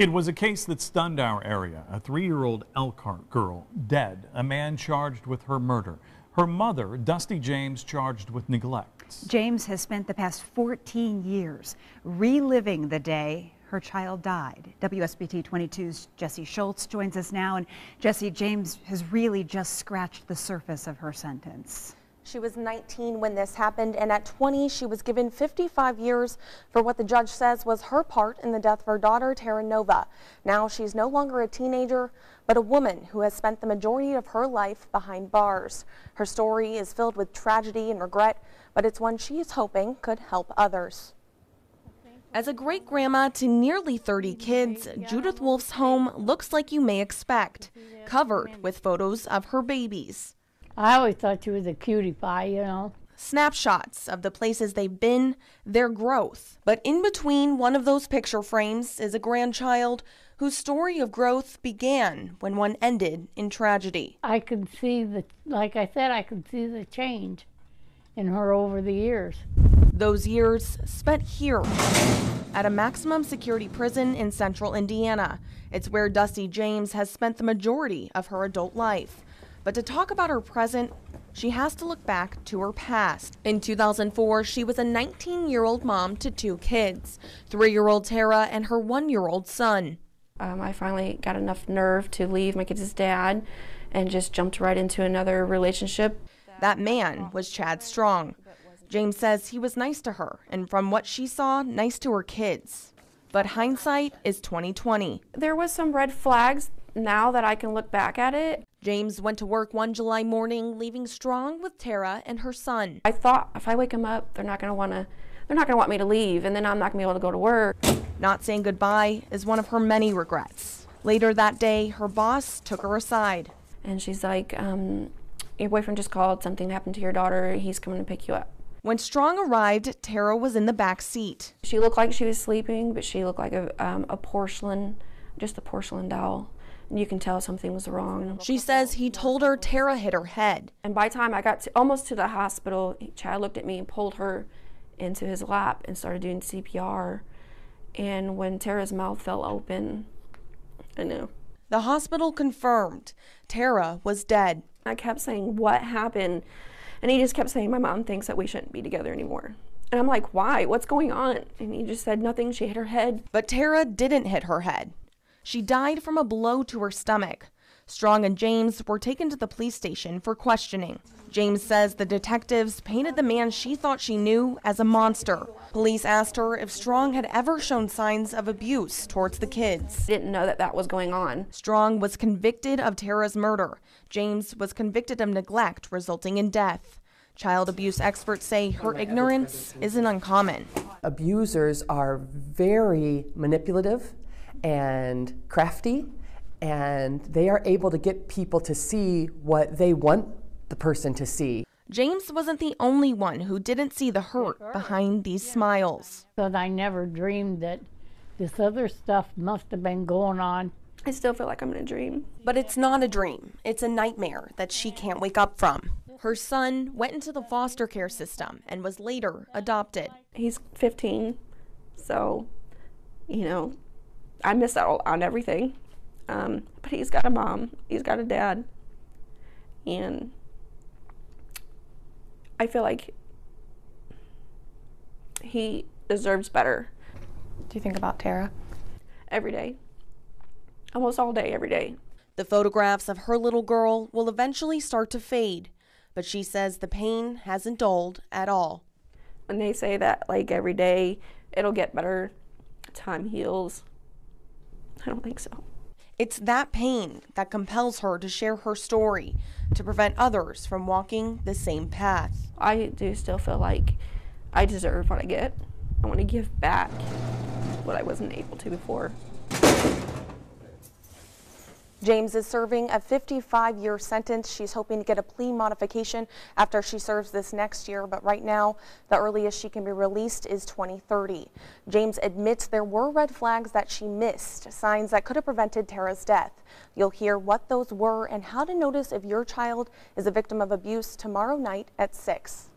It was a case that stunned our area. A 3-year-old Elkhart girl dead, a man charged with her murder. Her mother, Dusty James, charged with neglect. James has spent the past 14 years reliving the day her child died. WSBT-22's Jesse Schultz joins us now. And Jesse, James has really just scratched the surface of her sentence. She was 19 when this happened, and at 20, she was given 55 years for what the judge says was her part in the death of her daughter, Tara Nova. Now she's no longer a teenager, but a woman who has spent the majority of her life behind bars. Her story is filled with tragedy and regret, but it's one she is hoping could help others. As a great-grandma to nearly 30 kids, Judith Wolf's home looks like you may expect, covered with photos of her babies. I always thought she was a cutie pie, you know. Snapshots of the places they've been, their growth. But in between one of those picture frames is a grandchild whose story of growth began when one ended in tragedy. I could see like I said, I could see the change in her over the years. Those years spent here at a maximum security prison in central Indiana. It's where Dusty James has spent the majority of her adult life. But to talk about her present, she has to look back to her past. In 2004, she was a 19-year-old mom to 2 kids, 3-year-old Tara and her 1-year-old son. I finally got enough nerve to leave my kids' dad and just jumped right into another relationship. That man was Chad Strong. James says he was nice to her, and from what she saw, nice to her kids. But hindsight is 20/20. There was some red flags now that I can look back at it. James went to work one July morning, leaving Strong with Tara and her son. I thought if I wake them up, they're not going to want me to leave, and then I'm not going to be able to go to work. Not saying goodbye is one of her many regrets. Later that day, her boss took her aside. And she's like, your boyfriend just called, something happened to your daughter, he's coming to pick you up. When Strong arrived, Tara was in the back seat. She looked like she was sleeping, but she looked like a porcelain doll. And you can tell something was wrong. She says he told her Tara hit her head. And by the time I got almost to the hospital, Chad looked at me and pulled her into his lap and started doing CPR. And when Tara's mouth fell open, I knew. The hospital confirmed Tara was dead. I kept saying, what happened? And he just kept saying, my mom thinks that we shouldn't be together anymore. And I'm like, why? What's going on? And he just said, nothing, she hit her head. But Tara didn't hit her head. She died from a blow to her stomach. Strong and James were taken to the police station for questioning. James says the detectives painted the man she thought she knew as a monster. Police asked her if Strong had ever shown signs of abuse towards the kids. Didn't know that that was going on. Strong was convicted of Tara's murder. James was convicted of neglect resulting in death. Child abuse experts say her ignorance isn't uncommon. Abusers are very manipulative and crafty, and they are able to get people to see what they want the person to see. James wasn't the only one who didn't see the hurt behind these smiles. But I never dreamed that this other stuff must have been going on. I still feel like I'm in a dream. But it's not a dream. It's a nightmare that she can't wake up from. Her son went into the foster care system and was later adopted. He's 15, so, you know, I miss out on everything. But he's got a mom, he's got a dad, and I feel like he deserves better. Do you think about Tara? Every day. Almost all day, every day. The photographs of her little girl will eventually start to fade, but she says the pain hasn't dulled at all. When they say that, like, every day it'll get better, time heals, I don't think so. It's that pain that compels her to share her story, to prevent others from walking the same path. I do still feel like I deserve what I get. I want to give back what I wasn't able to before. James is serving a 55-year sentence. She's hoping to get a plea modification after she serves this next year, but right now, the earliest she can be released is 2030. James admits there were red flags that she missed, signs that could have prevented Tara's death. You'll hear what those were and how to notice if your child is a victim of abuse tomorrow night at 6.